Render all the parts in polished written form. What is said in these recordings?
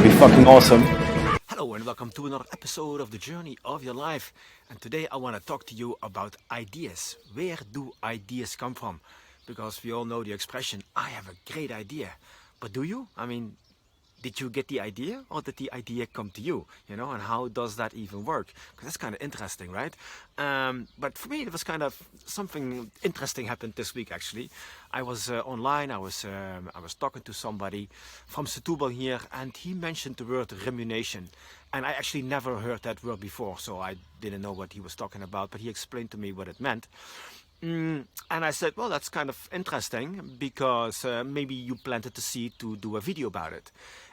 be fucking awesome. Hello and welcome to another episode of the Journey of Your Life. And today I want to talk to you about ideas. Where do ideas come from? Because we all know the expression, I have a great idea. But do you? I mean, did you get the idea or did the idea come to you? You know, and how does that even work? Because that's kind of interesting, right? But for me, it was kind of something interesting happened this week actually. I was online, I was talking to somebody from Setúbal here, and he mentioned the word rumination. And I actually never heard that word before, so I didn't know what he was talking about, but he explained to me what it meant. And I said, well, that's kind of interesting because maybe you planted the seed to do a video about it.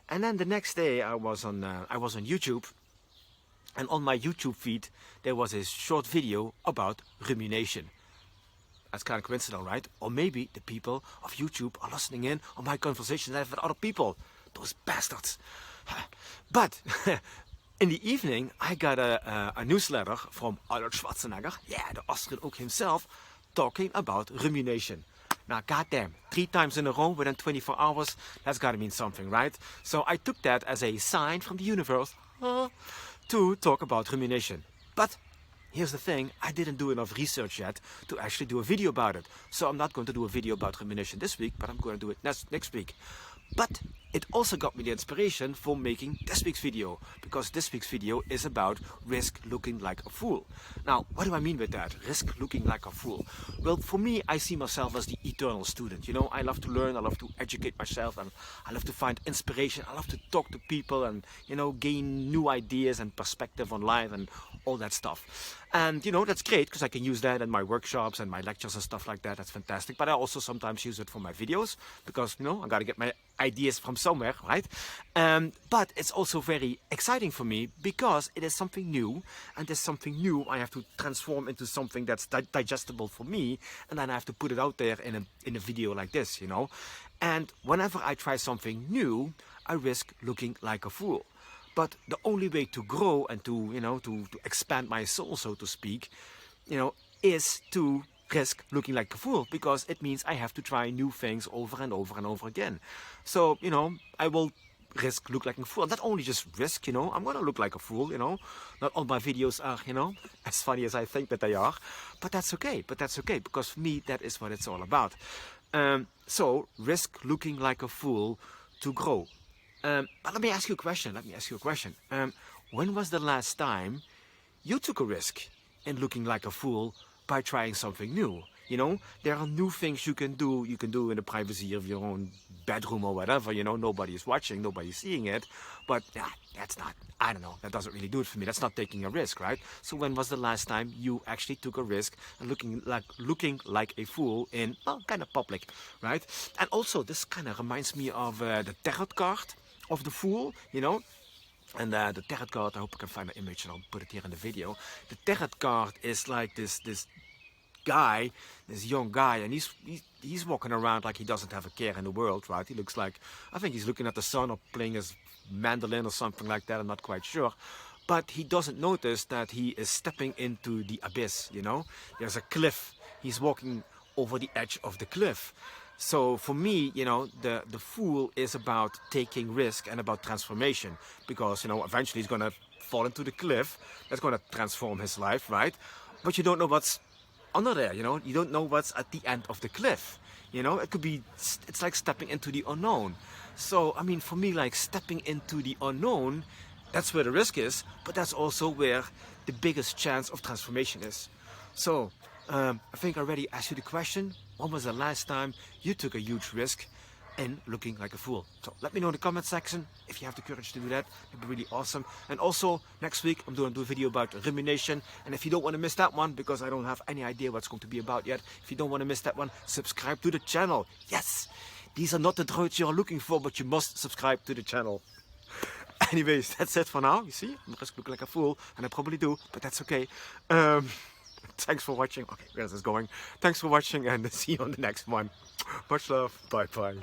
And then the next day I was on YouTube, and on my YouTube feed there was a short video about rumination. That's kind of coincidental, right? Or maybe the people of YouTube are listening in on my conversations I have with other people. Those bastards. But in the evening I got a newsletter from Arnold Schwarzenegger, yeah, the Austrian oak himself, talking about rumination. Now, goddamn, 3 times in a row within 24 hours, that's gotta mean something, right? So I took that as a sign from the universe to talk about rumination. But here's the thing, I didn't do enough research yet to actually do a video about it. So I'm not going to do a video about rumination this week, but I'm going to do it next week. But it also got me the inspiration for making this week's video, because this week's video is about risk looking like a fool. Now, what do I mean with that? Risk looking like a fool. Well, for me, I see myself as the eternal student. You know, I love to learn, I love to educate myself, and I love to find inspiration. I love to talk to people and, you know, gain new ideas and perspective on life and all that stuff. And, you know, that's great because I can use that in my workshops and my lectures and stuff like that. That's fantastic. But I also sometimes use it for my videos because, you know, I got to get my ideas from somewhere, right? But it's also very exciting for me because it is something new, and there's something new I have to transform into something that's digestible for me, and then I have to put it out there in a video like this, you know. And whenever I try something new, I risk looking like a fool. But the only way to grow and to, you know, to expand my soul, so to speak, you know, is to risk looking like a fool, because it means I have to try new things over and over and over again. So, you know, I will risk look like a fool. Not only just risk, you know, I'm going to look like a fool, you know. Not all my videos are, you know, as funny as I think that they are. But that's okay. But that's okay, because for me, that is what it's all about. So, risk looking like a fool to grow. But let me ask you a question. When was the last time you took a risk in looking like a fool by trying something new? You know, there are new things you can do. You can do in the privacy of your own bedroom or whatever. You know, nobody is watching, nobody's seeing it. But yeah, that's not, I don't know, that doesn't really do it for me. That's not taking a risk, right? So when was the last time you actually took a risk and looking like a fool in, well, kind of public, right? And also, this kind of reminds me of the tarot card of the fool, you know. And the tarot card, I hope I can find an image and I'll put it here in the video. The tarot card is like this guy, this young guy, and he's walking around like he doesn't have a care in the world, right? He looks like, I think he's looking at the sun or playing his mandolin or something like that, I'm not quite sure. But he doesn't notice that he is stepping into the abyss, you know? There's a cliff. He's walking over the edge of the cliff. So for me, you know, the fool is about taking risk and about transformation, because, you know, eventually he's going to fall into the cliff. That's going to transform his life, right? But you don't know what's under there, you know. You don't know what's at the end of the cliff. You know, it could be, it's like stepping into the unknown. So, I mean, for me, like stepping into the unknown, that's where the risk is, but that's also where the biggest chance of transformation is. So, I think I already asked you the question, when was the last time you took a huge risk in looking like a fool? So let me know in the comment section if you have the courage to do that. It'd be really awesome. And also, next week I'm going to do a video about rumination. And if you don't want to miss that one, because I don't have any idea what it's going to be about yet, if you don't want to miss that one, subscribe to the channel. Yes! These are not the droids you're looking for, but you must subscribe to the channel. Anyways, that's it for now. You see, I'm just looking like a fool, and I probably do, but that's okay. Thanks for watching. Okay, where's this going? Thanks for watching, and see you on the next one. Much love. Bye bye.